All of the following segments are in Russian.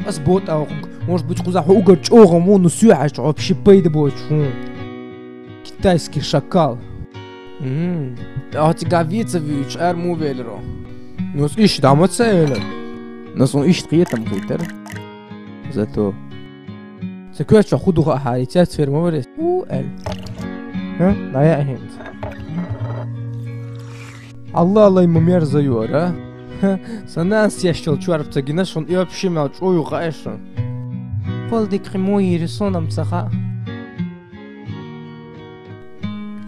Сбот аухунг. Может быть, кузаху угар чого мону сюаш, вообще пейда бочу. Китайский шакал. А тебя вица вич, арму велеро. Ну, ищет там цель. Но он ищет там китер. Зато. Секвеча худуха харитят фермоврес. Эл. Да я хент. Allah ему мерзаю, а? Санас я щел чуарпца гинаш, он и вообще мяу чую гайшон. Полдик мой рисоном цаха.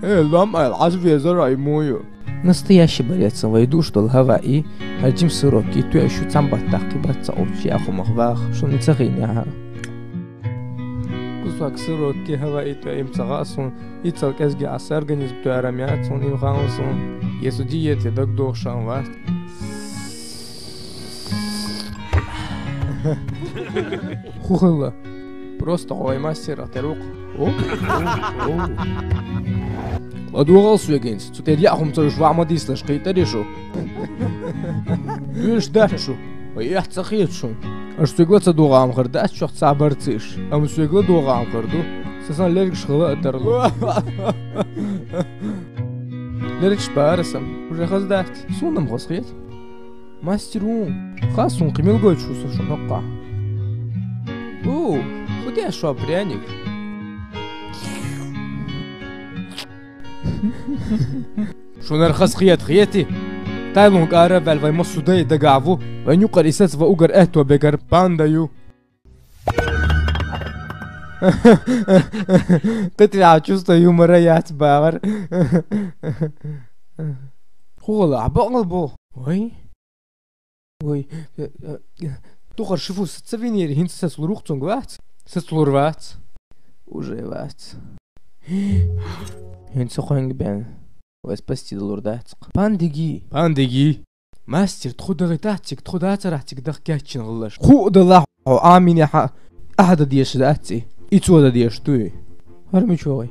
Лама العزف زرع мою. Настоящий борец за войду, что лгаваи, хадим сыроки, tu еще сам баттахтибат цаучи аху махвах, что не цахиняха. Кусак сыроки хаваи tu им цагасон, и целкезги ас организм tu арамятсон им хаосон. Если диете так дошан вас. Хухла. Просто ой мастер терук. Адугал свегенс, zu der Jachum zu schwarmadisla steht er schon. Du stehst schon. Ja, sag jetzt schon. Аж свеглаца дугам гырдас чох цабарцыш. Ам свегла дугам гырду. Сасан лерик шхыла атарлы. Лерик шпарасам. Уже хаздат. Сунам госхет. Мастеру. Хасун кимил гойчуса шунакка. О, худя шо пряник. شونر خاص خياتي تايلون قارا بالفاي مصودي دقعفو وانيو قريسات واوغر اهتو بيجر باندايو قطع чувство юмора яц багар хола баглбо ой тухар шифу сцавинери хинцас лурухцунг вац сцлурвац уже вац хинцоханг бен спасти лурдацк пандиги мастер тхудагитатик тхудацаратик дахкячин гылаш худалах амин я ахада диеш дати ицода диеш туй армичой